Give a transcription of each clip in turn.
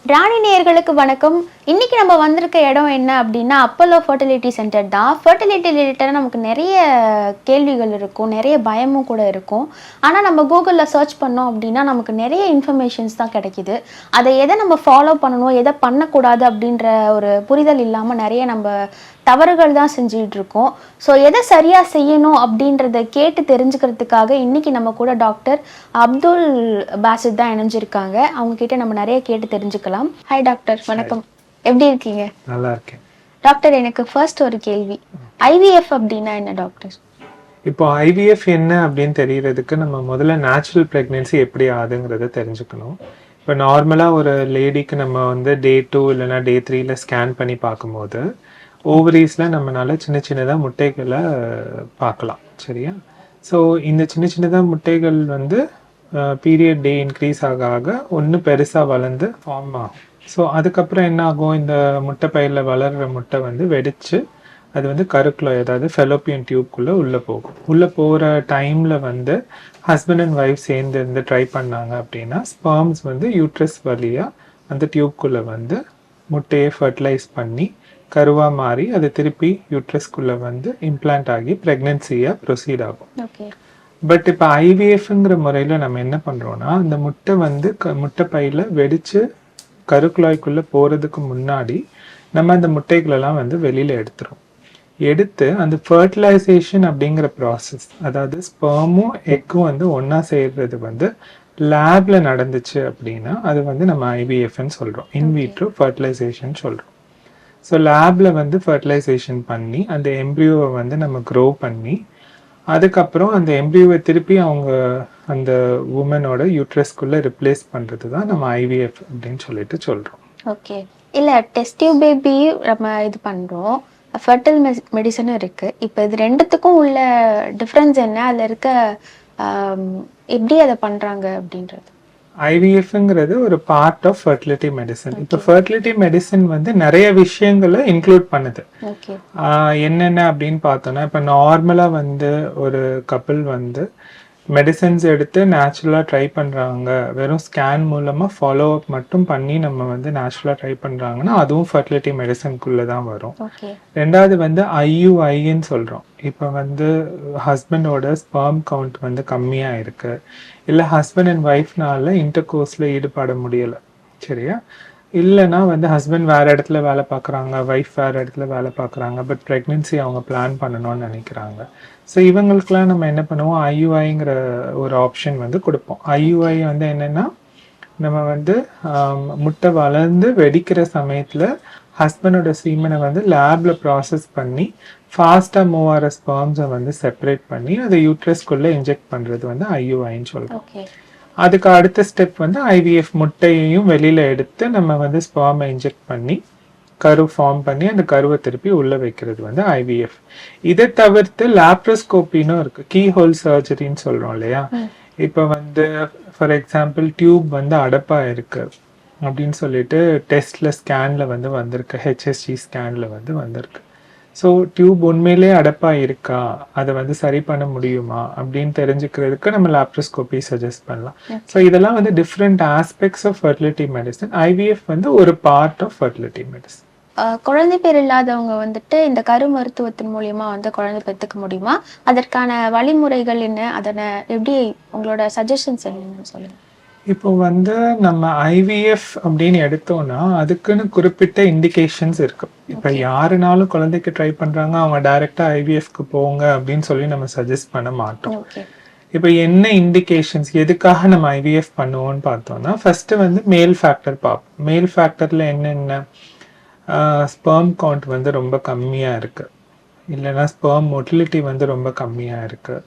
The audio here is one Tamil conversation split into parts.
ராணி நேயர்களுக்கு வணக்கம். இன்னைக்கு நம்ம வந்திருக்க இடம் என்ன அப்படின்னா அப்பல்லோ ஃபர்டிலிட்டி சென்டர் தான். ஃபர்டிலிட்டி ரிலேட்டடாக நமக்கு நிறைய கேள்விகள் இருக்கும், நிறைய பயமும் கூட இருக்கும். ஆனால் நம்ம கூகுளில் சர்ச் பண்ணோம் அப்படின்னா நமக்கு நிறைய இன்ஃபர்மேஷன்ஸ் தான் கிடைக்கிது. அதை எதை நம்ம ஃபாலோ பண்ணணும், எதை பண்ணக்கூடாது அப்படின்ற ஒரு புரிதல் இல்லாமல் நிறைய நம்ம தவறுகள் தான் செஞ்சுட்டு இருக்கோம். ஸோ எதை சரியாக செய்யணும் அப்படின்றத கேட்டு தெரிஞ்சுக்கிறதுக்காக இன்னைக்கு நம்ம கூட டாக்டர் அப்துல் பாசித் தான் இணைஞ்சிருக்காங்க. அவங்க கிட்ட நம்ம நிறைய கேட்டு தெரிஞ்சுக்கலாம். ஹாய் டாக்டர், வணக்கம். எப்படி இருக்கீங்க? நல்லா இருக்கேன் டாக்டர். எனக்கு ஃபர்ஸ்ட் ஒரு கேள்வி, ஐவிஎஃப் அப்படின்னா என்ன டாக்டர்? இப்போ ஐவிஎஃப் என்ன அப்படின்னு தெரியறதுக்கு நம்ம முதல்ல நேச்சுரல் ப்ரெக்னென்சி எப்படி ஆகுதுங்கிறத தெரிஞ்சுக்கணும். இப்போ நார்மலாக ஒரு லேடிக்கு நம்ம வந்து டே 2 இல்லைன்னா டே 3ல ஸ்கேன் பண்ணி பார்க்கும்போது ஓவரீஸில் நம்மளால சின்ன சின்னதாக முட்டைகளை பார்க்கலாம், சரியா? ஸோ இந்த சின்ன சின்னதாக முட்டைகள் வந்து பீரியட் டே இன்க்ரீஸ் ஆக ஆக ஒன்று பெருசாக வளர்ந்து ஃபார்ம் ஆகும். ஸோ அதுக்கப்புறம் என்ன ஆகும், இந்த முட்டை பயிரில் வளர்கிற முட்டை வந்து வெடித்து அது வந்து கருக்குள்ள, அதாவது ஃபெலோப்பியன் டியூப்குள்ளே உள்ளே போகும். உள்ளே போகிற டைமில் வந்து ஹஸ்பண்ட் அண்ட் ஒய்ஃப் சேர்ந்து இருந்து ட்ரை பண்ணாங்க அப்படின்னா ஸ்பெர்ம்ஸ் வந்து யூட்ரஸ் வழியாக அந்த டியூப்குள்ளே வந்து முட்டையை ஃபர்டிலைஸ் பண்ணி கருவாக மாறி அது திருப்பி யூட்ரஸ்குள்ளே வந்து இம்ப்ளான்ட் ஆகி ப்ரெக்னென்சியாக ப்ரொசீட் ஆகும். பட் இப்போ ஐவிஎஃப்ங்கிற முறையில் நம்ம என்ன பண்ணுறோன்னா, அந்த முட்டை வந்து முட்டை பையில் வெடித்து கருக்குழாய்க்குள்ளே போகிறதுக்கு முன்னாடி நம்ம அந்த முட்டைகளெல்லாம் வந்து வெளியில் எடுத்து அந்த ஃபர்டிலைசேஷன் அப்படிங்கிற ப்ராசஸ், அதாவது ஸ்பெர்மும் எக்கும் வந்து ஒன்றா சேர்றது வந்து லேபில் நடந்துச்சு அப்படின்னா அது வந்து நம்ம ஐவிஎஃப்னு சொல்கிறோம், இன்விட்ரோ ஃபர்டிலைசேஷன் சொல்கிறோம். ஸோ லேபில் வந்து ஃபர்டிலைசேஷன் பண்ணி அந்த எம்ப்ரியோவை வந்து நம்ம க்ரோ பண்ணி அதுக்கப்புறம் அந்த எம்ப்ரியோவை திருப்பி அவங்க அந்த உமனோட யூட்ரஸ்குள்ளே ரிப்ளேஸ் பண்ணுறது தான் நம்ம ஐவிஎஃப் அப்படின்னு சொல்கிறோம். ஓகே. இல்லை, டெஸ்ட் டியூப் பேபி நம்ம இது பண்ணுறோம், ஃபர்டில் மெடிசனும் இருக்குது. இப்போ இது ரெண்டுத்துக்கும் உள்ள டிஃப்ரென்ஸ் என்ன, அதில் இருக்க எப்படி அதை பண்ணுறாங்க அப்படின்றது? ஐவிஎஃப்ங்கிறது ஒரு பார்ட் ஆஃப் ஃபர்டிலிட்டி மெடிசன். இப்போ ஃபர்டிலிட்டி மெடிசன் வந்து நிறைய விஷயங்களை இன்க்ளூட் பண்ணுது. என்னென்ன அப்படின்னு பார்த்தோன்னா, இப்போ நார்மலாக வந்து ஒரு கப்பிள் வந்து மெடிசன்ஸ் எடுத்து நேச்சுரலாக ட்ரை பண்ணுறாங்க, வெறும் ஸ்கேன் மூலமாக ஃபாலோ அப் மட்டும் பண்ணி நம்ம வந்து நேச்சுரலாக ட்ரை பண்ணுறாங்கன்னா அதுவும் ஃபர்டிலிட்டி மெடிசனுக்குள்ளே தான் வரும். ரெண்டாவது வந்து ஐயுஐன்னு சொல்கிறோம். இப்போ வந்து ஹஸ்பண்டோட ஸ்பெர்ம் கவுண்ட் வந்து கம்மியாக இருக்குது, இல்லை ஹஸ்பண்ட் அண்ட் ஒய்ஃப்னால இன்டர்கோர்ஸில் ஈடுபட முடியலை, சரியா? இல்லைனா வந்து ஹஸ்பண்ட் வேறு இடத்துல வேலை பார்க்குறாங்க, ஒய்ஃப் வேறு இடத்துல வேலை பார்க்குறாங்க, பட் ப்ரெக்னென்சி அவங்க பிளான் பண்ணணும்னு நினைக்கிறாங்க. ஸோ இவங்களுக்கெல்லாம் நம்ம என்ன பண்ணுவோம், ஐயுஐங்கிற ஒரு ஆப்ஷன் வந்து கொடுப்போம். ஐயுஐ வந்து என்னென்னா, நம்ம வந்து முட்டை வளர்ந்து வெடிக்கிற சமயத்தில் ஹஸ்பண்டோட சீமனை வந்து லேபில் ப்ராசஸ் பண்ணி ஃபாஸ்ட்டாக மூவ் ஆகிற ஸ்பெர்ம்ஸை வந்து செப்பரேட் பண்ணி அதை யூட்ரஸ்குள்ளே இன்ஜெக்ட் பண்ணுறது வந்து ஐயுஐன்னு சொல்கிறோம். அதுக்கு அடுத்த ஸ்டெப் வந்து ஐவிஎஃப், முட்டையையும் வெளியில் எடுத்து நம்ம வந்து ஸ்பெர்மை இன்ஜெக்ட் பண்ணி கரு ஃபார்ம் பண்ணி அந்த கருவை திருப்பி உள்ளே வைக்கிறது வந்து ஐவிஎஃப். இதை தவிர்த்து லேப்ரோஸ்கோப்பின்னு இருக்குது, கீ ஹோல் சர்ஜரின்னு சொல்கிறோம் இல்லையா? இப்போ வந்து ஃபார் எக்ஸாம்பிள் டியூப் வந்து அடப்பாக இருக்கு அப்படின்னு சொல்லிட்டு டெஸ்ட்டில் ஸ்கேனில் வந்து வந்திருக்கு, ஹெச்எஸ்ஜி ஸ்கேனில் வந்து வந்திருக்கு. ஸோ டியூப் உண்மையிலே அடப்பாக இருக்கா, அதை வந்து சரி பண்ண முடியுமா அப்படின்னு தெரிஞ்சுக்கிறதுக்கு நம்ம லேப்ரோஸ்கோப்பி சஜஸ்ட் பண்ணலாம். ஸோ இதெல்லாம் வந்து different aspects of fertility medicine. IVF வந்து ஒரு பார்ட் ஆஃப் ஃபர்டிலிட்டி மெடிசன். குழந்தை பேர் இல்லாதவங்க வந்துட்டு இந்த கரு மருத்துவத்தின் மூலியமா வந்து குழந்தை பெற்றுக்க முடியுமா? அதற்கான வழிமுறைகள் என்ன, அதனை எப்படி, உங்களோட சஜஷன்ஸ் என்னன்னு சொல்லுங்க. இப்போ வந்து நம்ம ஐவிஎஃப் அப்படின்னு எடுத்தோம்னா அதுக்குன்னு குறிப்பிட்ட இண்டிகேஷன்ஸ் இருக்கு. இப்போ யாருனாலும் குழந்தைக்கு ட்ரை பண்றாங்க, அவங்க டைரக்டா ஐவிஎஃப்க்கு போங்க அப்படின்னு சொல்லி நம்ம சஜஸ்ட் பண்ண மாட்டோம். இப்போ என்ன இண்டிகேஷன்ஸ், எதுக்காக நம்ம ஐவிஎஃப் பண்ணுவோம்னு பார்த்தோம்னா, ஃபர்ஸ்ட் வந்து மேல் ஃபேக்டர் பார்ப்போம். மேல் ஃபேக்டர்ல என்னென்ன, ஸ்பெர்ம் கவுண்ட் வந்து ரொம்ப கம்மியாக இருக்குது, இல்லைன்னா ஸ்பெர்ம் மொட்டிலிட்டி வந்து ரொம்ப கம்மியாக இருக்குது,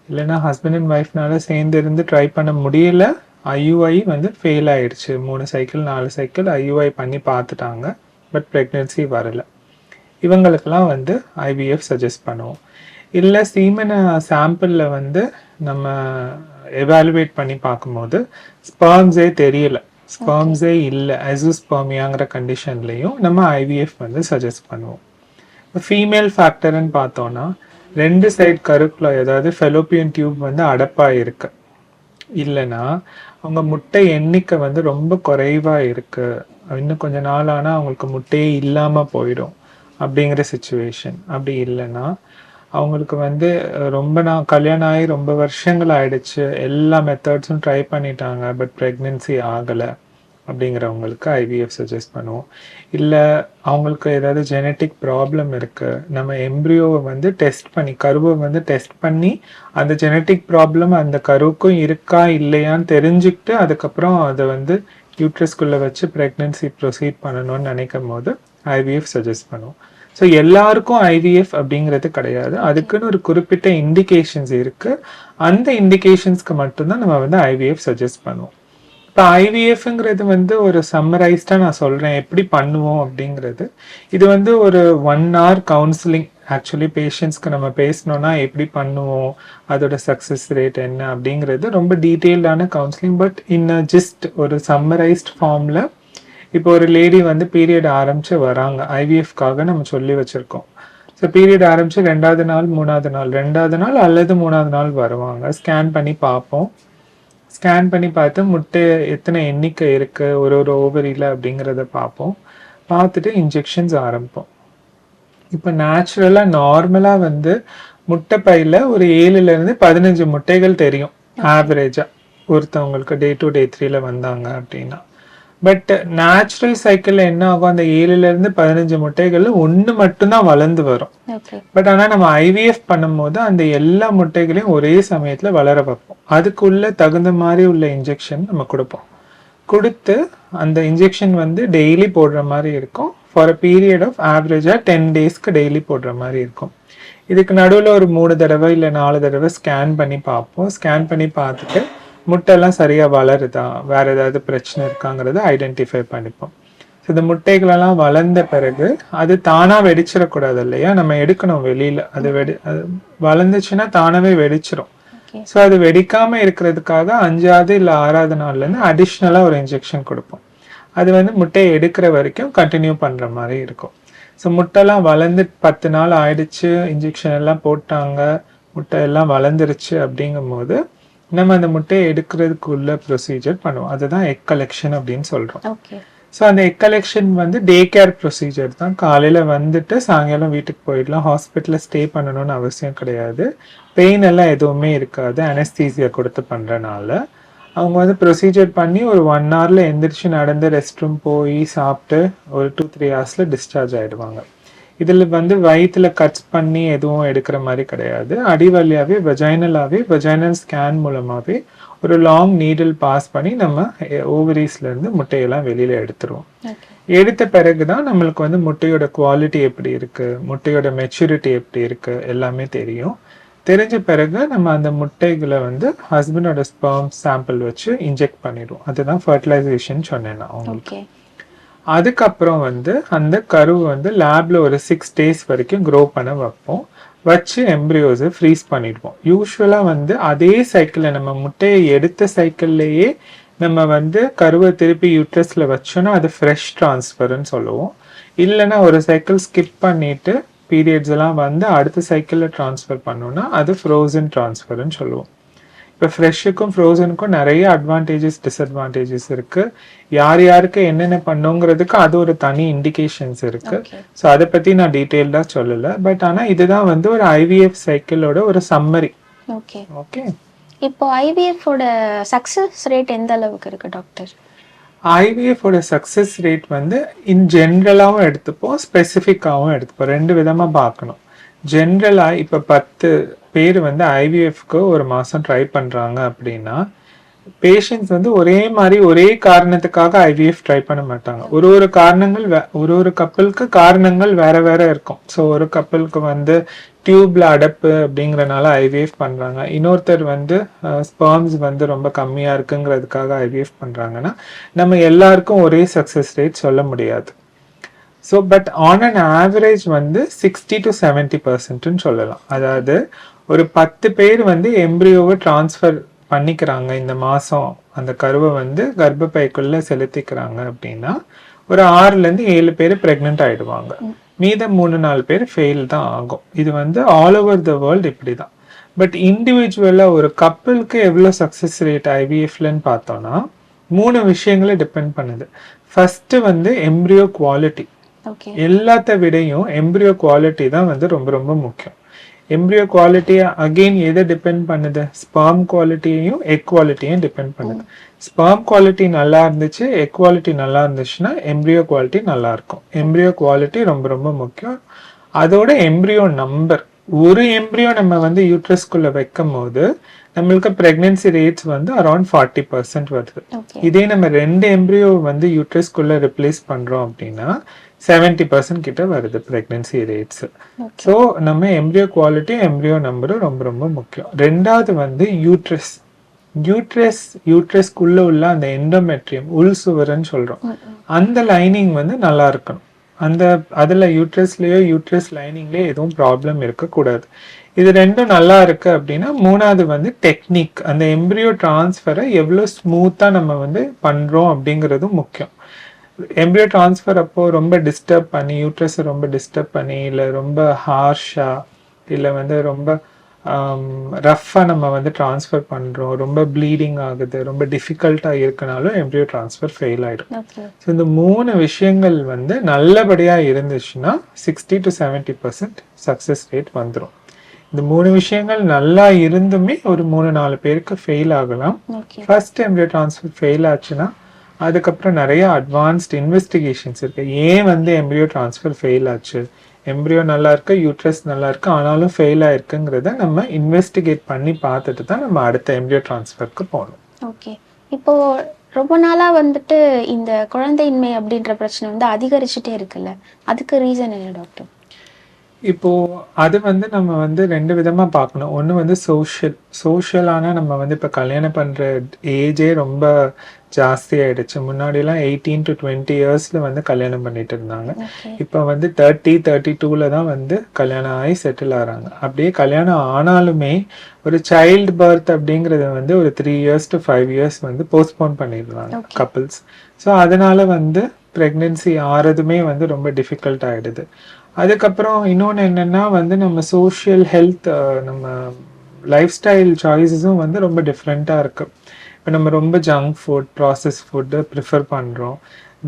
இல்லைன்னா ஹஸ்பண்ட் அண்ட் ஒய்ஃப்னால சேர்ந்து இருந்து ட்ரை பண்ண முடியல, ஐயுஐ வந்து ஃபெயில் ஆயிடுச்சு, 3 சைக்கிள் 4 சைக்கிள் ஐயுஐ பண்ணி பார்த்துட்டாங்க, பட் ப்ரெக்னென்சி வரலை, இவங்களுக்கெல்லாம் வந்து ஐவிஎஃப் சஜஸ்ட் பண்ணுவோம். இல்லை சீமனை சாம்பிளில் வந்து நம்ம எவாலுவேட் பண்ணி பார்க்கும்போது ஸ்பெர்ம்ஸே தெரியல, ஸ்பெர்ம்ஸே இல்லை, அசோஸ்பெர்மியாங்கிற கண்டிஷன்லையும் நம்ம ஐவிஎஃப் வந்து சஜஸ்ட் பண்ணுவோம். இப்போ ஃபீமேல் ஃபேக்டர்னு பார்த்தோன்னா 2 சைட் கருக்குழாய், அதாவது ஃபெலோப்பியன் டியூப் வந்து அடப்பாக இருக்கு, இல்லைன்னா அவங்க முட்டை எண்ணிக்கை வந்து ரொம்ப குறைவாக இருக்குது, இன்னும் கொஞ்ச நாள் ஆனால் அவங்களுக்கு முட்டையே இல்லாமல் போயிடும் அப்படிங்கிற சுச்சுவேஷன். அப்படி இல்லைன்னா அவங்களுக்கு வந்து ரொம்ப நாள் கல்யாணம் ஆகி ரொம்ப வருஷங்கள் ஆயிடுச்சு, எல்லா மெத்தட்ஸும் ட்ரை பண்ணிட்டாங்க, பட் ப்ரெக்னென்சி ஆகலை அப்படிங்கிறவங்களுக்கு ஐவிஎஃப் சஜஸ்ட் பண்ணுவோம். இல்லை அவங்களுக்கு ஏதாவது ஜெனட்டிக் ப்ராப்ளம் இருக்குது, நம்ம எம்ப்ரியோவை வந்து டெஸ்ட் பண்ணி கருவை வந்து டெஸ்ட் பண்ணி அந்த ஜெனட்டிக் ப்ராப்ளம் அந்த கருவுக்கும் இருக்கா இல்லையான்னு தெரிஞ்சுக்கிட்டு அதுக்கப்புறம் அதை வந்து யூட்ரஸ்குள்ளே வச்சு ப்ரெக்னென்சி ப்ரொசீட் பண்ணணும்னு நினைக்கும் போது ஐவிஎஃப் சஜஸ்ட் பண்ணுவோம். ஸோ எல்லாருக்கும் ஐவிஎஃப் அப்படிங்கிறது கிடையாது, அதுக்குன்னு ஒரு குறிப்பிட்ட இண்டிகேஷன்ஸ் இருக்குது. அந்த இண்டிகேஷன்ஸ்க்கு மட்டும்தான் நம்ம வந்து ஐவிஎஃப் சஜஸ்ட் பண்ணுவோம். இப்போ ஐவிஎஃப்ங்கிறது வந்து ஒரு சம்மரைஸ்டாக நான் சொல்கிறேன் எப்படி பண்ணுவோம் அப்படிங்கிறது. இது வந்து ஒரு 1 hour கவுன்சிலிங். ஆக்சுவலி பேஷண்ட்ஸ்க்கு நம்ம பேசணுன்னா எப்படி பண்ணுவோம், அதோட சக்ஸஸ் ரேட் என்ன அப்படிங்கிறது ரொம்ப டீட்டெயில்டான கவுன்சிலிங். பட் ஜஸ்ட் ஒரு சம்மரைஸ்ட் ஃபார்மில் இப்போ ஒரு லேடி வந்து பீரியட் ஆரம்பித்து வராங்க, ஐவிஎஃப்காக நம்ம சொல்லி வச்சுருக்கோம். ஸோ பீரியட் ஆரம்பித்து 2வது நாள் 3வது நாள் 2வது நாள் அல்லது 3வது நாள் வருவாங்க. ஸ்கேன் பண்ணி பார்ப்போம். ஸ்கேன் பண்ணி பார்த்து முட்டை எத்தனை எண்ணிக்கை இருக்குது ஒரு ஓவரியில் அப்படிங்கிறத பார்ப்போம். பார்த்துட்டு இன்ஜெக்ஷன்ஸ் ஆரம்பிப்போம். இப்போ நேச்சுரலாக நார்மலாக வந்து முட்டை பையில் ஒரு 7லேருந்து 15 முட்டைகள் தெரியும் ஆவரேஜாக ஒருத்தவங்களுக்கு டே 2 டே 3ல வந்தாங்க அப்படின்னா. பட் நேச்சுரல் சைக்கிளில் என்ன ஆகும், அந்த 7லேருந்து 15 முட்டைகள் ஒன்று மட்டும்தான் வளர்ந்து வரும். பட் ஆனால் நம்ம ஐவிஎஃப் பண்ணும்போது அந்த எல்லா முட்டைகளையும் ஒரே சமயத்தில் வளர வைப்போம். அதுக்குள்ள தகுந்த மாதிரி உள்ள இன்ஜெக்ஷன் நம்ம கொடுப்போம். கொடுத்து அந்த இன்ஜெக்ஷன் வந்து டெய்லி போடுற மாதிரி இருக்கும். ஃபார் அ பீரியட் ஆஃப் ஆவரேஜாக 10 டேஸ்க்கு டெய்லி போடுற மாதிரி இருக்கும். இதுக்கு நடுவில் ஒரு 3 தடவை இல்லை 4 தடவை ஸ்கேன் பண்ணி பார்ப்போம். ஸ்கேன் பண்ணி பார்த்துட்டு முட்டைலாம் சரியாக வளருதா, வேறு ஏதாவது பிரச்சனை இருக்காங்கிறத ஐடென்டிஃபை பண்ணிப்போம். ஸோ இந்த முட்டைகளெல்லாம் வளர்ந்த பிறகு அது தானாக வெடிச்சிடக்கூடாது இல்லையா, நம்ம எடுக்கணும் வெளியில். அது வளர்ந்துச்சுன்னா தானாகவே வெடிச்சிடும். ஸோ அது வெடிக்காமல் இருக்கிறதுக்காக 5வது இல்லை 6வது நாள்லேருந்து அடிஷ்னலாக ஒரு இன்ஜெக்ஷன் கொடுப்போம். அது வந்து முட்டையை எடுக்கிற வரைக்கும் கண்டினியூ பண்ணுற மாதிரி இருக்கும். ஸோ முட்டைலாம் வளர்ந்து 10 நாள் ஆயிடுச்சு, இன்ஜெக்ஷன் எல்லாம் போட்டாங்க, முட்டை எல்லாம் வளர்ந்துருச்சு அப்படிங்கும் போது நம்ம அந்த முட்டையை எடுக்கிறதுக்குள்ள ப்ரொசீஜர் பண்ணுவோம். அதுதான் எக் கலெக்ஷன் அப்படின்னு சொல்கிறோம். ஸோ அந்த எக் கலெக்ஷன் வந்து டே கேர் ப்ரொசீஜர் தான். காலையில் வந்துட்டு சாயங்காலம் வீட்டுக்கு போயிடலாம். ஹாஸ்பிட்டலில் ஸ்டே பண்ணணும்னு அவசியம் கிடையாது. பெயின் எல்லாம் எதுவுமே இருக்காது, அனஸ்தீசியா கொடுத்து பண்ணுறனால. அவங்க வந்து ப்ரொசீஜர் பண்ணி ஒரு 1 hourல எந்திரிச்சு நடந்து ரெஸ்ட் ரூம் போய் சாப்பிட்டு ஒரு 2-3 hours டிஸ்சார்ஜ் ஆகிடுவாங்க. இதில் வந்து வயிற்றுல கட்ஸ் பண்ணி எதுவும் எடுக்கிற மாதிரி கிடையாது. அடி வழியாகவே வெஜைனல் ஸ்கேன் மூலமாகவே ஒரு லாங் நீடில் பாஸ் பண்ணி நம்ம ஓவரீஸ்லேருந்து முட்டையெல்லாம் வெளியில் எடுத்துருவோம். எடுத்த பிறகு தான் நம்மளுக்கு வந்து முட்டையோட குவாலிட்டி எப்படி இருக்குது, முட்டையோட மெச்சூரிட்டி எப்படி இருக்குது எல்லாமே தெரியும். தெரிஞ்ச பிறகு நம்ம அந்த முட்டைகளை வந்து ஹஸ்பண்டோட ஸ்பெர்ம் சாம்பிள் வச்சு இன்ஜெக்ட் பண்ணிடுவோம். அதுதான் ஃபர்டிலைசேஷன் சொன்னேன் நான் உங்களுக்கு. அதுக்கப்புறம் வந்து அந்த கரு வந்து லேப்ல ஒரு 6 days வரைக்கும் க்ரோ பண்ண வைப்போம். வச்சு எம்ப்ரியோஸை ஃப்ரீஸ் பண்ணிடுவோம். யூஸ்வலாக வந்து அதே சைக்கிளில் நம்ம முட்டையை எடுத்த சைக்கிள்லேயே நம்ம வந்து கருவை திருப்பி யூட்ரஸில் வச்சோன்னா அது ஃப்ரெஷ் ட்ரான்ஸ்ஃபர்ன்னு சொல்லுவோம். இல்லைன்னா ஒரு சைக்கிள் ஸ்கிப் பண்ணிட்டு பீரியட்ஸ் எல்லாம் வந்து அடுத்த சைக்கிளில் ட்ரான்ஸ்ஃபர் பண்ணோன்னா அது ஃப்ரோசன் ட்ரான்ஸ்ஃபர்ன்னு சொல்லுவோம். இப்போ ஃப்ரெஷ்ஷுக்கும் ஃப்ரோசனுக்கும் நிறைய அட்வான்டேஜஸ் டிஸ்அட்வான்டேஜஸ் இருக்குது. யாருக்கு என்னென்ன பண்ணுங்கிறதுக்கு அது ஒரு தனி இண்டிகேஷன்ஸ் இருக்குது. ஸோ அதை பற்றி நான் டீட்டெயில்டாக சொல்லலை. பட் ஆனால் இதுதான் வந்து ஒரு ஐவிஎஃப் சைக்கிளோட ஒரு சம்மரி. ஓகே. இப்போ ஐவிஎஃபோட சக்ஸஸ் ரேட் எந்த அளவுக்கு இருக்குது டாக்டர்? ஐவிஎஃபோட சக்ஸஸ் ரேட் வந்து இன் ஜென்ரலாகவும் எடுத்துப்போம், ஸ்பெசிஃபிக்காகவும் எடுத்துப்போம். 2 விதமாக பார்க்கணும். ஜென்ரலாக இப்போ 10 பேர் வந்து ஐவிஎஃப்க்கு ஒரு மாதம் ட்ரை பண்ணுறாங்க அப்படின்னா பேஷண்ட்ஸ் வந்து ஒரே மாதிரி ஒரே காரணத்துக்காக ஐவிஎஃப் ட்ரை பண்ண மாட்டாங்க. ஒரு காரணங்கள் ஒரு கப்பலுக்கு காரணங்கள் வேற வேற இருக்கும். ஸோ ஒரு கப்பலுக்கு வந்து டியூப்ல அடப்பு அப்படிங்கிறனால ஐவிஎஃப் பண்ணுறாங்க. இன்னொருத்தர் வந்து ஸ்பெர்ம்ஸ் வந்து ரொம்ப கம்மியாக இருக்குங்கிறதுக்காக ஐவிஎஃப் பண்ணுறாங்கன்னா நம்ம எல்லாருக்கும் ஒரே சக்ஸஸ் ரேட் சொல்ல முடியாது. So but on an average வந்து 60 to 70% சொல்லலாம். அதாவது ஒரு 10 பேர் வந்து எம்ப்ரியோவை டிரான்ஸ்ஃபர் பண்ணிக்கிறாங்க இந்த மாதம், அந்த கருவை வந்து கர்ப்பப்பைக்குள்ளே செலுத்திக்கிறாங்க அப்படின்னா ஒரு 6லேருந்து 7 பேர் ப்ரெக்னென்ட் ஆகிடுவாங்க. மீதம் 3-4 பேர் ஃபெயில் தான் ஆகும். இது வந்து ஆல் ஓவர் த வேர்ல்டு இப்படி தான். பட் இண்டிவிஜுவலாக ஒரு கப்பலுக்கு எவ்வளோ சக்ஸஸ் ரேட் ஐவிஎஃப்லன்னு பார்த்தோன்னா 3 விஷயங்களை டிபெண்ட் பண்ணுது. ஃபர்ஸ்ட் வந்து எம்ப்ரியோ குவாலிட்டி. ஓகே. எல்லாத்த விடையும் எம்ப்ரியோ குவாலிட்டி தான் வந்து ரொம்ப ரொம்ப முக்கியம். எம்ப்ரியோ குவாலிட்டி அகெயின் எதை டிபெண்ட் பண்ணுது? ஸ்பெர்ம் குவாலிட்டியையும் எக் குவாலிட்டியும் டிபெண்ட் பண்ணுது. ஸ்பெர்ம் குவாலிட்டி நல்லா இருந்துச்சு, எக் குவாலிட்டி நல்லா இருந்துச்சுன்னா எம்ப்ரியோ குவாலிட்டி நல்லா இருக்கும். எம்ப்ரியோ குவாலிட்டி ரொம்ப ரொம்ப முக்கியம். அதோட எம்ப்ரியோ நம்பர். ஒரு எம்ப்ரியோ நம்ம வந்து யூட்ரஸ்குள்ள வைக்கும் போது நம்மளுக்கு பிரெக்னன்சி ரேட்ஸ் வந்து அரௌண்ட் 40% வருது. இதே நம்ம 2 எம்ப்ரியோ வந்து யூட்ரஸ்குள்ள ரிப்ளேஸ் பண்றோம் அப்படின்னா 70% கிட்ட வருது பிரெக்னன்சி ரேட்ஸ். ஸோ நம்ம எம்ப்ரியோ குவாலிட்டி எம்ப்ரியோ நம்பரும் ரொம்ப ரொம்ப முக்கியம். ரெண்டாவது வந்து யூட்ரஸ்க்குள்ள உள்ள அந்த எண்டோமெட்ரியம், உள் சுவர்ன்னு சொல்றோம், அந்த லைனிங் வந்து நல்லா இருக்கணும். அதுல யூட்ரஸ் லைனிங்லயோ எதுவும் ப்ராப்ளம் இருக்கக்கூடாது. இது ரெண்டும் நல்லா இருக்கு அப்படின்னா மூணாவது வந்து டெக்னிக், அந்த எம்ப்ரியோ டிரான்ஸ்ஃபரை எவ்வளோ ஸ்மூத்தா நம்ம வந்து பண்றோம் அப்படிங்கிறதும் முக்கியம். எம்ப்ரியோ டிரான்ஸ்ஃபர் அப்போ ரொம்ப டிஸ்டர்ப் பண்ணி, யூட்ரஸை ரொம்ப டிஸ்டர்ப் பண்ணி, இல்லை ரொம்ப ஹார்ஷா, இல்லை வந்து ரொம்ப ரஃப்பாக நம்ம வந்து டிரான்ஸ்ஃபர் பண்ணுறோம், ரொம்ப ப்ளீடிங் ஆகுது, ரொம்ப டிஃபிகல்ட்டாக இருக்குனாலும் எம்ப்ரியோ டிரான்ஸ்ஃபர் ஃபெயில் ஆகிடும். ஸோ இந்த 3 விஷயங்கள் வந்து நல்லபடியாக இருந்துச்சுன்னா 60 to 70% சக்ஸஸ் ரேட் வந்துடும். இந்த 3 விஷயங்கள் நல்லா இருந்துமே ஒரு 3-4 பேருக்கு ஃபெயில் ஆகலாம். ஃபர்ஸ்ட் எம்ப்ரியோ டிரான்ஸ்ஃபர் ஃபெயில் ஆச்சுன்னா அதுக்கப்புறம் நிறைய அட்வான்ஸ்ட் இன்வெஸ்டிகேஷன்ஸ் இருக்கு. ஏன் வந்து எம்ப்ரியோ டிரான்ஸ்ஃபர் ஃபெயில் ஆச்சு, எம்ப்ரியோ நல்லா இருக்கு, யூட்ரஸ் நல்லா இருக்கு, ஆனாலும் ஃபெயில் ஆயிருக்குங்கிறத நம்ம இன்வெஸ்டிகேட் பண்ணி பார்த்துட்டு தான் நம்ம அடுத்த எம்ப்ரியோ டிரான்ஸ்ஃபருக்கு போகணும். ஓகே. இப்போ ரொம்ப நாளா வந்துட்டு இந்த குழந்தையின்மை அப்படின்ற பிரச்சனை வந்து அதிகரிச்சுட்டே இருக்குல்ல, அதுக்கு ரீசன் என்ன டாக்டர்? இப்போ அது வந்து நம்ம வந்து 2 விதமா பார்க்கணும். ஒன்று வந்து சோஷியலான, நம்ம வந்து இப்போ கல்யாணம் பண்ற ஏஜே ரொம்ப ஜாஸ்தி ஆயிடுச்சு. முன்னாடிலாம் 18 to 20 இயர்ஸ்ல வந்து கல்யாணம் பண்ணிட்டு இருந்தாங்க. இப்போ வந்து 30-32ல தான் வந்து கல்யாணம் ஆகி செட்டில் ஆகிறாங்க. அப்படியே கல்யாணம் ஆனாலுமே ஒரு சைல்டு பர்த் அப்படிங்கிறத வந்து ஒரு 3 years to 5 years வந்து போஸ்ட்போன் பண்ணிடுறாங்க கப்பிள்ஸ். ஸோ அதனால வந்து ப்ரெக்னென்சி ஆறதுமே வந்து ரொம்ப டிஃபிகல்ட் ஆகிடுது. அதுக்கப்புறம் இன்னொன்று என்னென்னா வந்து நம்ம சோஷியல் ஹெல்த், நம்ம லைஃப் ஸ்டைல் சாய்ஸஸும் வந்து ரொம்ப டிஃப்ரெண்ட்டாக இருக்குது. இப்போ நம்ம ரொம்ப junk food, process food prefer பண்ணுறோம்.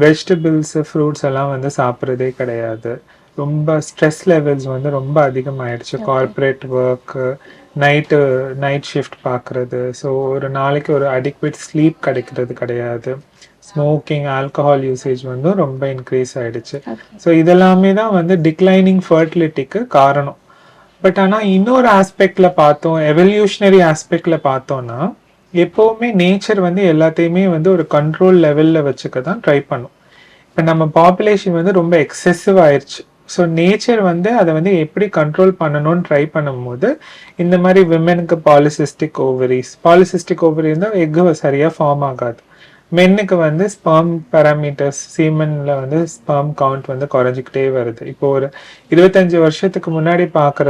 வெஜிடபிள்ஸு, ஃப்ரூட்ஸ் எல்லாம் வந்து சாப்பிட்றதே கிடையாது. ரொம்ப ஸ்ட்ரெஸ் லெவல்ஸ் வந்து ரொம்ப அதிகமாகிடுச்சு. கார்ப்பரேட் ஒர்க்கு, நைட் ஷிஃப்ட் பார்க்குறது. ஸோ ஒரு நாளைக்கு ஒரு அடிக்வேட் ஸ்லீப் கிடைக்கிறது கிடையாது. ஸ்மோக்கிங், ஆல்கஹால் யூசேஜ் வந்து ரொம்ப இன்க்ரீஸ் ஆகிடுச்சு. ஸோ இதெல்லாமே தான் வந்து டிக்ளைனிங் ஃபர்டிலிட்டிக்கு காரணம். பட் ஆனால் இன்னொரு ஆஸ்பெக்டில் பார்த்தோம், எவல்யூஷனரி ஆஸ்பெக்டில் பார்த்தோன்னா எப்போவுமே நேச்சர் வந்து எல்லாத்தையுமே வந்து ஒரு கண்ட்ரோல் லெவலில் வச்சுக்க தான் ட்ரை பண்ணும். இப்போ நம்ம பாப்புலேஷன் வந்து ரொம்ப எக்ஸசிவ் ஆயிடுச்சு. ஸோ நேச்சர் வந்து அதை வந்து எப்படி கண்ட்ரோல் பண்ணணும்னு ட்ரை பண்ணும்போது இந்த மாதிரி விமெனுக்கு பாலிசிஸ்டிக் ஓவரி இருந்தால் எக்கு சரியாக ஃபார்ம் ஆகாது. மென்னுக்கு வந்து ஸ்பெர்ம் பேராமீட்டர்ஸ், சீமன்ல வந்து ஸ்பெர்ம் கவுண்ட் வந்து குறைஞ்சிக்கிட்டே வருது. இப்போ ஒரு 25 வருஷத்துக்கு முன்னாடி பார்க்குற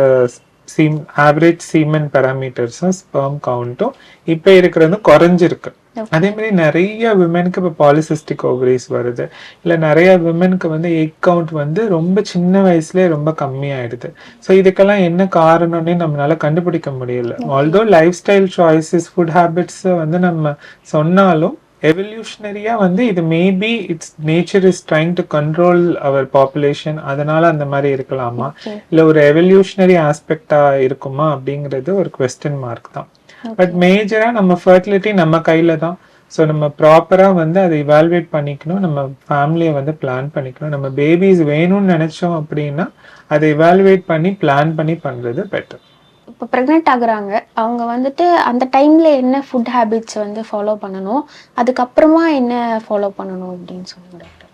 ஆவரேஜ் சீமன் பேராமீட்டர்ஸும் ஸ்பெர்ம் கவுண்ட்டும் இப்போ இருக்கிறது குறைஞ்சிருக்கு. அதே மாதிரி நிறைய விமெனுக்கு இப்போ பாலிசிஸ்டிக் ஓவரிஸ் வருது. இல்லை நிறைய விமெனுக்கு வந்து எக் கவுண்ட் வந்து ரொம்ப சின்ன வயசுலேயே ரொம்ப கம்மியாயிடுது. ஸோ இதுக்கெல்லாம் என்ன காரணம்னே நம்மளால கண்டுபிடிக்க முடியல. Although life style choices, food habits வந்து நம்ம சொன்னாலும் எவல்யூஷனரியா வந்து இது maybe it's nature is trying to control our population, அதனால அந்த மாதிரி இருக்கலாமா, இல்லை ஒரு எவல்யூஷனரி ஆஸ்பெக்டா இருக்குமா அப்படிங்கிறது ஒரு குவெஸ்டின் மார்க் தான். பட் மேஜரா நம்ம ஃபர்டிலிட்டி நம்ம கையில தான். ஸோ நம்ம ப்ராப்பரா வந்து அதை இவால்வேட் பண்ணிக்கணும், நம்ம ஃபேமிலியை வந்து பிளான் பண்ணிக்கணும். நம்ம பேபிஸ் வேணும்னு நினைச்சோம் அப்படின்னா அதை இவால்வேட் பண்ணி பிளான் பண்ணி பண்றது பெட்டர். இப்போ ப்ரெக்னென்ட் ஆகுறாங்க, அவங்க வந்துட்டு அந்த டைம்ல என்ன ஃபுட் ஹேபிட்ஸ் வந்து ஃபாலோ பண்ணணும், அதுக்கப்புறமா என்ன ஃபாலோ பண்ணணும் அப்படின்னு சொல்லுங்க டாக்டர்.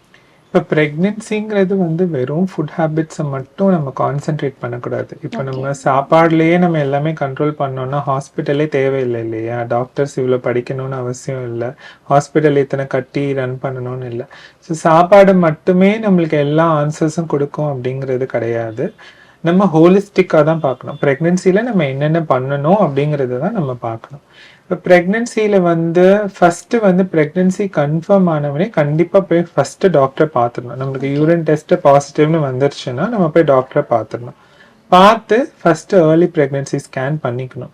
இப்போ ப்ரெக்னென்சிங்கிறது வந்து வெறும் ஃபுட் ஹேபிட்ஸை மட்டும் நம்ம கான்சென்ட்ரேட் பண்ணக்கூடாது. இப்போ நம்ம சாப்பாடுலேயே நம்ம எல்லாமே கண்ட்ரோல் பண்ணோம்னா ஹாஸ்பிட்டலே தேவையில்லை இல்லையா? டாக்டர்ஸ் இவ்வளோ படிக்கணும்னு அவசியம் இல்லை, ஹாஸ்பிட்டல் இத்தனை கட்டி ரன் பண்ணணும்னு இல்லை. ஸோ சாப்பாடு மட்டுமே நம்மளுக்கு எல்லா ஆன்சர்ஸும் கொடுக்கும் அப்படிங்கிறது கிடையாது. நம்ம ஹோலிஸ்டிக்காக தான் பார்க்கணும். ப்ரெக்னென்சியில் நம்ம என்னென்ன பண்ணணும் அப்படிங்கிறத தான் நம்ம பார்க்கணும். இப்போ ப்ரெக்னென்சியில் வந்து ஃபஸ்ட்டு வந்து ப்ரெக்னென்சி கன்ஃபார்ம் ஆனவனே கண்டிப்பாக போய் ஃபஸ்ட்டு டாக்டரை பார்த்துடணும். நம்மளுக்கு யூரின் டெஸ்ட்டு பாசிட்டிவ்னு வந்துருச்சுன்னா நம்ம போய் டாக்டரை பார்த்துடணும். பார்த்து ஃபஸ்ட்டு ஏர்லி ப்ரெக்னென்சி ஸ்கேன் பண்ணிக்கணும்.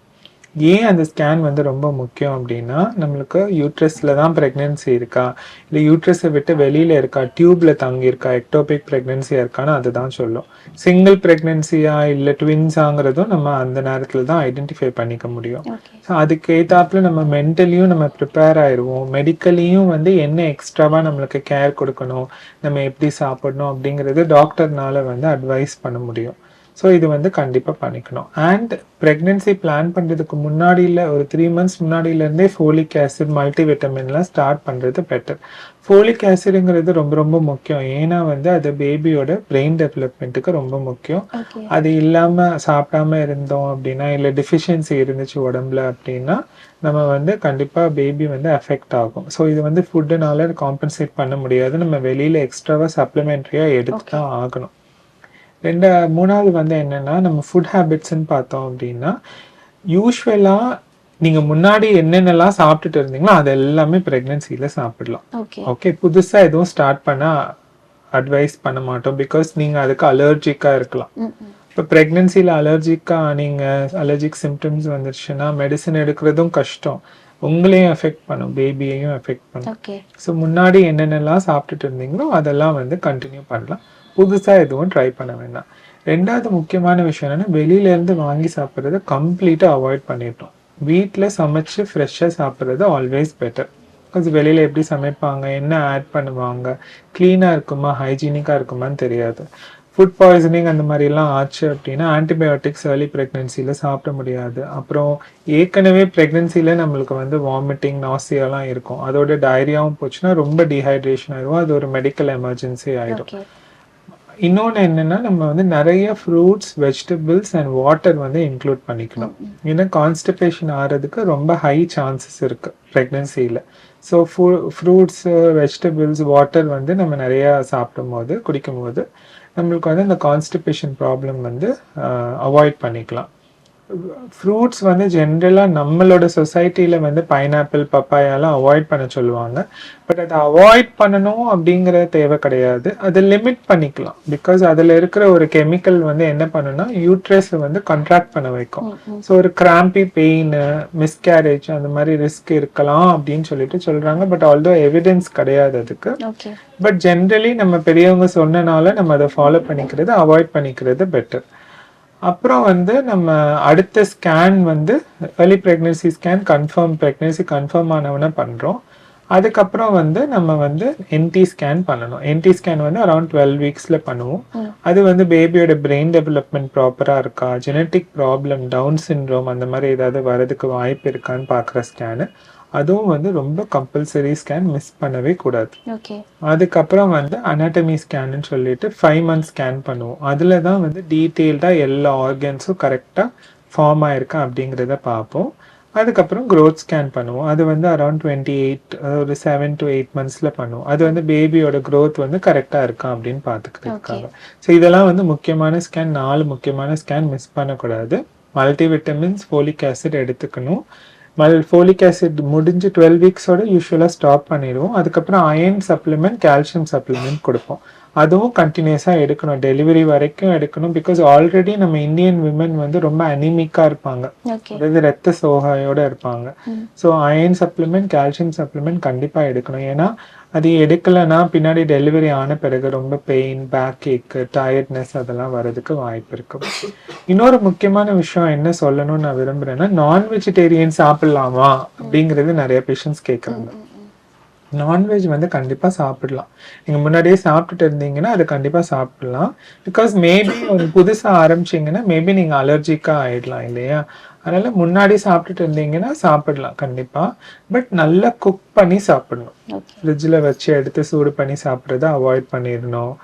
ஏன் அந்த ஸ்கேன் வந்து ரொம்ப முக்கியம் அப்படின்னா, நம்மளுக்கு யூட்ரஸ்ல தான் பிரெக்னன்சி இருக்கா, இல்லை யூட்ரஸை விட்டு வெளியில இருக்கா, டியூப்ல தங்கி இருக்கா, எக்டோபிக் பிரெக்னன்சியா இருக்கான்னு அதுதான் சொல்லும். சிங்கிள் பிரெக்னன்சியா இல்லை ட்வின்ஸாங்கிறதும் நம்ம அந்த நேரத்தில் தான் ஐடென்டிஃபை பண்ணிக்க முடியும். ஸோ அதுக்கு ஏத்தாப்புல நம்ம மென்டலியும் நம்ம ப்ரிப்பேர் ஆயிடுவோம், மெடிக்கலியும் வந்து என்ன எக்ஸ்ட்ராவாக நம்மளுக்கு கேர் கொடுக்கணும், நம்ம எப்படி சாப்பிடணும் அப்படிங்கிறது டாக்டர்னால வந்து அட்வைஸ் பண்ண முடியும். ஸோ இது வந்து கண்டிப்பாக பண்ணிக்கணும். அண்ட் ப்ரெக்னென்சி பிளான் பண்ணுறதுக்கு முன்னாடியில் ஒரு 3 months முன்னாடியிலேருந்தே ஃபோலிக் ஆசிட் மல்டிவிட்டமின்லாம் ஸ்டார்ட் பண்ணுறது பெட்டர். ஃபோலிக் ஆசிடுங்கிறது ரொம்ப ரொம்ப முக்கியம். ஏன்னா வந்து அது பேபியோட பிரெயின் டெவலப்மெண்ட்டுக்கு ரொம்ப முக்கியம். அது இல்லாமல் சாப்பிடாம இருந்தோம் அப்படின்னா, இல்லை டெஃபிஷியன்சி இருந்துச்சு உடம்புல அப்படின்னா, நம்ம வந்து கண்டிப்பாக பேபி வந்து அஃபெக்ட் ஆகும். ஸோ இது வந்து ஃபுட்டுனால காம்பன்சேட் பண்ண முடியாது. நம்ம வெளியில் எக்ஸ்ட்ராவாக சப்ளிமெண்ட்ரியாக எடுத்து தான் ஆகணும். மூணாவது வந்து என்னன்னா, நம்ம ஃபுட் ஹேபிட்ஸ்ன்னு பார்த்தோம் அப்படின்னா, யூஸ்வலாக நீங்கள் முன்னாடி என்னென்னலாம் சாப்பிட்டுட்டு இருந்தீங்களோ அது எல்லாமே ப்ரெக்னென்சியில் சாப்பிடலாம். ஓகே, புதுசாக எதுவும் ஸ்டார்ட் பண்ண அட்வைஸ் பண்ண மாட்டோம். பிகாஸ் நீங்கள் அதுக்கு அலர்ஜிக்காக இருக்கலாம். இப்போ ப்ரெக்னென்சியில் அலர்ஜிக் சிம்டம்ஸ் வந்துருச்சுன்னா மெடிசன் எடுக்கிறதும் கஷ்டம், உங்களையும் எஃபெக்ட் பண்ணும், பேபியையும் எஃபெக்ட் பண்ணும். ஸோ முன்னாடி என்னென்னலாம் சாப்பிட்டுட்டு இருந்தீங்களோ அதெல்லாம் வந்து கண்டினியூ பண்ணலாம், புதுசாக எதுவும் ட்ரை பண்ண வேண்டாம். ரெண்டாவது முக்கியமான விஷயம் என்னென்னா, வெளியிலேருந்து வாங்கி சாப்பிட்றத கம்ப்ளீட்டாக அவாய்ட் பண்ணிட்டோம். வீட்டில் சமைச்சு ஃப்ரெஷ்ஷாக சாப்பிட்றது ஆல்வேஸ் பெட்டர். பிகாஸ் வெளியில் எப்படி சமைப்பாங்க, என்ன ஆட் பண்ணுவாங்க, க்ளீனாக இருக்குமா, ஹைஜீனிக்காக இருக்குமான்னு தெரியாது. ஃபுட் பாய்சனிங் அந்த மாதிரிலாம் ஆச்சு அப்படின்னா ஆன்டிபயோட்டிக்ஸ் ஏர்லி ப்ரெக்னென்சியில் சாப்பிட முடியாது. அப்புறம் ஏற்கனவே ப்ரெக்னென்சியில் நம்மளுக்கு வந்து வாமிட்டிங், நாசியாலாம் இருக்கும். அதோட டயரியாவும் போச்சுன்னா ரொம்ப டீஹைட்ரேஷன் ஆயிடும், அது ஒரு மெடிக்கல் எமர்ஜென்சி ஆகிடும். இன்னொன்று என்னென்னா, நம்ம வந்து நிறைய ஃப்ரூட்ஸ், வெஜிடபிள்ஸ் அண்ட் வாட்டர் வந்து இன்க்ளூட் பண்ணிக்கணும். ஏன்னா கான்ஸ்டிபேஷன் ஆகிறதுக்கு ரொம்ப ஹை சான்சஸ் இருக்குது ப்ரெக்னென்சியில். ஸோ ஃப்ரூட்ஸு, வெஜிடபிள்ஸ், வாட்டர் வந்து நம்ம நிறையா குடிக்கும் போது நம்மளுக்கு வந்து இந்த கான்ஸ்டிபேஷன் ப்ராப்ளம் வந்து அவாய்ட் பண்ணிக்கலாம். ஃப்ரூட்ஸ் வந்து ஜென்ரலாக நம்மளோட சொசைட்டியில் வந்து பைனாப்பிள், பப்பாயாலாம் அவாய்ட் பண்ண சொல்லுவாங்க. பட் அதை அவாய்ட் பண்ணணும் அப்படிங்கிற தேவை கிடையாது, அதை லிமிட் பண்ணிக்கலாம். பிகாஸ் அதில் இருக்கிற ஒரு கெமிக்கல் வந்து என்ன பண்ணுன்னா, யூட்ரஸை வந்து கண்ட்ராக்ட் பண்ண வைக்கும். ஸோ ஒரு கிராம்பி பெயின், மிஸ்கேரேஜ் அந்த மாதிரி ரிஸ்க் இருக்கலாம் அப்படின்னு சொல்லிட்டு சொல்கிறாங்க. பட் ஆல்தோ எவிடன்ஸ் கிடையாது அதுக்கு. பட் ஜென்ரலி நம்ம பெரியவங்க சொன்னனால நம்ம அதை ஃபாலோ பண்ணிக்கிறது, அவாய்ட் பண்ணிக்கிறது பெட்டர். அப்புறம் வந்து நம்ம அடுத்த ஸ்கேன் வந்து early pregnancy scan, pregnancy confirm ஆனவன பண்ணுறோம். அதுக்கப்புறம் வந்து நம்ம வந்து என்டி ஸ்கேன் பண்ணணும். என்டி ஸ்கேன் வந்து அரௌண்ட் 12 weeksல பண்ணுவோம். அது வந்து பேபியோட பிரெயின் டெவலப்மெண்ட் ப்ராப்பராக இருக்கா, ஜெனட்டிக் ப்ராப்ளம், டவுன் சிண்ட்ரோம் அந்த மாதிரி ஏதாவது வரதுக்கு வாய்ப்பு இருக்கான்னு பார்க்குற ஸ்கேனு. அதுவும் வந்து ரொம்ப கம்பல்சரி ஸ்கேன், மிஸ் பண்ணவே கூடாது. அதுக்கப்புறம் வந்து அனாட்டமி ஸ்கேன்னு சொல்லிட்டு 5 months ஸ்கேன் பண்ணுவோம். அதில் தான் வந்து டீட்டெயில்டாக எல்லா ஆர்கன்ஸும் கரெக்டாக ஃபார்ம் ஆயிருக்கா அப்படிங்கிறத பார்ப்போம். அதுக்கப்புறம் க்ரோத் ஸ்கேன் பண்ணுவோம். அது வந்து அரௌண்ட் 7 to 8 monthsல பண்ணுவோம். அது வந்து பேபியோட க்ரோத் வந்து கரெக்டாக இருக்கா அப்படின்னு பார்த்துக்கிறதுக்காக. ஸோ இதெல்லாம் வந்து முக்கியமான ஸ்கேன். 4 முக்கியமான ஸ்கேன் மிஸ் பண்ணக்கூடாது. மல்டிவிட்டமின்ஸ், ஃபோலிக் ஆசிட் எடுத்துக்கணும். ஃபோலிக் ஆசிட் முடிஞ்சு 12 weeksோட யூஸ்வலாக ஸ்டாப் பண்ணிடுவோம். அதுக்கப்புறம் அயன் சப்ளிமெண்ட், கால்சியம் சப்ளிமெண்ட் கொடுப்போம். அதுவும் கண்டினியூஸாக எடுக்கணும், டெலிவரி வரைக்கும் எடுக்கணும். பிகாஸ் ஆல்ரெடி நம்ம இந்தியன் விமன் வந்து ரொம்ப அனிமிக்காக இருப்பாங்க, அதாவது ரத்த சோகையோடு இருப்பாங்க. So iron supplement, calcium supplement கண்டிப்பாக எடுக்கணும். ஏன்னா அது எடுக்கலைன்னா பின்னாடி டெலிவரி ஆன பிறகு ரொம்ப பெயின், பேக் ஏக்கு, டயர்ட்னஸ் அதெல்லாம் வர்றதுக்கு வாய்ப்பு இருக்கு. இன்னொரு முக்கியமான விஷயம் என்ன சொல்லணும்னு நான் விரும்புகிறேன்னா, நான் வெஜிடேரியன் சாப்பிடலாமா அப்படிங்கிறது நிறைய பேஷண்ட்ஸ் கேட்குறாங்க. நான்வெஜ் வந்து கண்டிப்பாக சாப்பிடலாம். நீங்கள் முன்னாடியே சாப்பிட்டுட்டு இருந்தீங்கன்னா அது கண்டிப்பாக சாப்பிடலாம். பிகாஸ் மேபி ஒரு புதுசாக ஆரம்பிச்சிங்கன்னா மேபி நீங்கள் அலர்ஜிக்காக ஆகிடலாம் இல்லையா. அதனால் முன்னாடி சாப்பிட்டுட்டு இருந்தீங்கன்னா சாப்பிடலாம் கண்டிப்பாக. பட் நல்லா குக் பண்ணி சாப்பிடணும். ஃப்ரிட்ஜில் வச்சு எடுத்து சூடு பண்ணி சாப்பிட்றத அவாய்ட் பண்ணிடணும்.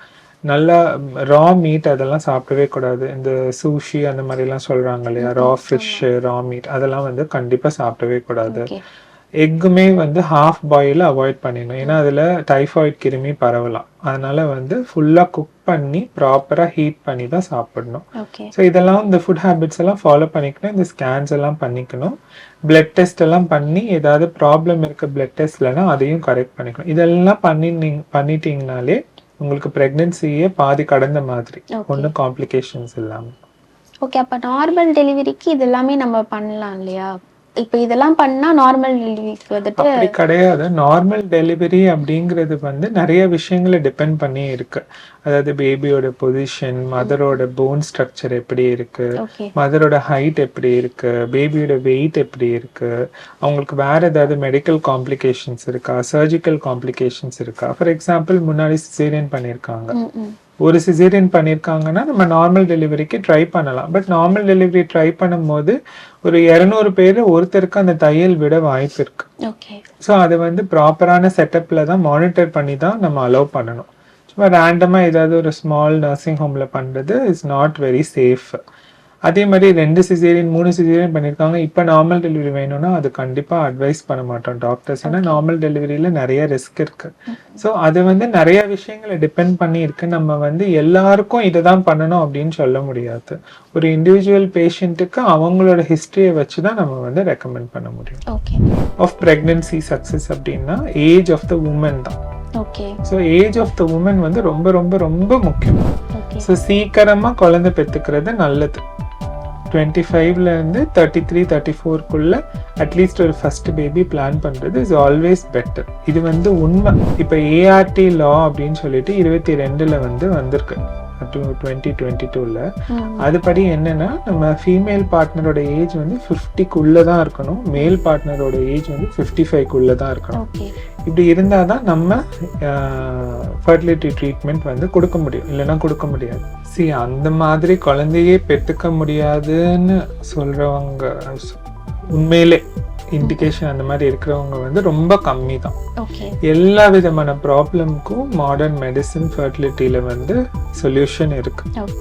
நல்லா ரா மீட் அதெல்லாம் சாப்பிடவே கூடாது. இந்த சூஷி அந்த மாதிரிலாம் சொல்கிறாங்க இல்லையா, ரா ஃபிஷ்ஷு, ரா மீட் அதெல்லாம் வந்து கண்டிப்பாக சாப்பிடவே கூடாது. எக்குமே வந்து ஹாஃப் பாயில் அவாய்ட் பண்ணிடணும். ஏன்னா அதில் டைஃபாய்ட் கிருமி பரவலாம். அதனால வந்து ஃபுல்லாக குக் பண்ணி ப்ராப்பராக ஹீட் பண்ணி தான் சாப்பிடணும். ஸோ இதெல்லாம் இந்த ஃபுட் ஹேபிட்ஸ் எல்லாம் ஃபாலோ பண்ணிக்கணும். இந்த ஸ்கேன்ஸ் எல்லாம் பண்ணிக்கணும். பிளட் டெஸ்ட் எல்லாம் பண்ணி ஏதாவது ப்ராப்ளம் இருக்க பிளட் டெஸ்ட்லனா அதையும் கரெக்ட் பண்ணிக்கணும். இதெல்லாம் பண்ணிட்டீங்கனாலே உங்களுக்கு ப்ரெக்னென்சியே பாதி கடந்த மாதிரி, ஒன்றும் காம்ப்ளிகேஷன்ஸ் இல்லாமல். ஓகே, அப்ப நார்மல் டெலிவரிக்கு இது எல்லாமே நம்ம பண்ணலாம் இல்லையா? இப்ப இதெல்லாம் பண்ணா நார்மல் டெலிவரிக்கு வந்துட்டு அப்படி கிடையாது. நார்மல் டெலிவரி அப்படிங்கிறது வந்து நிறைய விஷயங்களை டிபெண்ட் பண்ணி இருக்கு. அதாவது பேபியோட பொசிஷன், மதரோட போன் ஸ்ட்ரக்சர் எப்படி இருக்கு, ஓகே மதரோட ஹைட் எப்படி இருக்கு, பேபியோட வெயிட் எப்படி இருக்கு, அவங்களுக்கு வேற ஏதாவது மெடிக்கல் காம்ப்ளிகேஷன்ஸ் இருக்கா, சர்ஜிக்கல் காம்ப்ளிகேஷன்ஸ் இருக்கா. ஃபார் எக்ஸாம்பிள் முன்னாடி சிசேரியன் பண்ணியிருக்காங்க, ஒரு சிசேரியன் பண்ணியிருக்காங்கன்னா நம்ம நார்மல் டெலிவரிக்கு ட்ரை பண்ணலாம். பட் நார்மல் டெலிவரி ட்ரை பண்ணும்போது ஒரு 200 பேர் ஒருத்தருக்கு அந்த தையல் விட வாய்ப்பு இருக்கு. ஓகே ஸோ அது வந்து ப்ராப்பரான செட்டப்ல தான் மானிட்டர் பண்ணி தான் நம்ம அலோவ் பண்ணணும். சும்மா ரேண்டமாக ஏதாவது ஒரு ஸ்மால் நர்சிங் ஹோம்ல பண்ணுறது இஸ் நாட் வெரி சேஃப். அதே மாதிரி 2 சிசேரியன் 3 சிசேரியன் பண்ணியிருக்காங்க, இப்போ நார்மல் டெலிவரி வேணும்னா அது கண்டிப்பாக அட்வைஸ் பண்ண மாட்டோம் டாக்டர்ஸ். ஏன்னா நார்மல் டெலிவரியில் நிறைய ரிஸ்க் இருக்கு. ஸோ அது வந்து நிறைய விஷயங்களை டிபெண்ட் பண்ணி இருக்கு. நம்ம வந்து எல்லாருக்கும் இதை தான் பண்ணணும் அப்படின்னு சொல்ல முடியாது. ஒரு இண்டிவிஜுவல் பேஷண்ட்டுக்கு அவங்களோட ஹிஸ்டரியை வச்சு தான் நம்ம வந்து ரெக்கமெண்ட் பண்ண முடியும். ஓகே ஆஃப் ப்ரெக்னன்சி சக்ஸஸ் அப்படின்னா ஏஜ் ஆஃப் த உமன் தான். Okay so age of the woman வந்து ரொம்ப ரொம்ப ரொம்ப முக்கியம். ஓகே ஸோ சீக்கிரமாக குழந்தை பெற்றுக்கிறது நல்லது. 25ல இருந்து 33 34க்குள்ள அட்லீஸ்ட் ஒரு ஃபர்ஸ்ட் பேபி பிளான் பண்றது இஸ் ஆல்வேஸ் பெட்டர். இது வந்து உண்மை. இப்போ ஏஆர்டி லா அப்படின்னு சொல்லிட்டு 22ல வந்து வந்திருக்கு 2022ல. அதுபடி என்னன்னா நம்ம ஃபீமேல் பார்ட்னரோட ஏஜ் வந்து 50க்குள்ள தான் இருக்கணும், மேல் பார்ட்னரோட ஏஜ் வந்து 55க்குள்ள தான் இருக்கணும். ஓகே இப்படி இருந்தால் தான் நம்ம ஃபர்டிலிட்டி ட்ரீட்மெண்ட் வந்து கொடுக்க முடியும், இல்லைன்னா கொடுக்க முடியாது. அந்த மாதிரி குழந்தையே பெற்றுக்க முடியாதுன்னு சொல்றவங்க உண்மையிலே இண்டிகேஷன் அந்த மாதிரி இருக்கிறவங்க வந்து ரொம்ப கம்மி தான். ஓகே எல்லா விதமான ப்ராப்ளம்க்கும் மாடர்ன் மெடிசன் ஃபர்டிலிட்டியில வந்து சொல்யூஷன் இருக்கு. ஓகே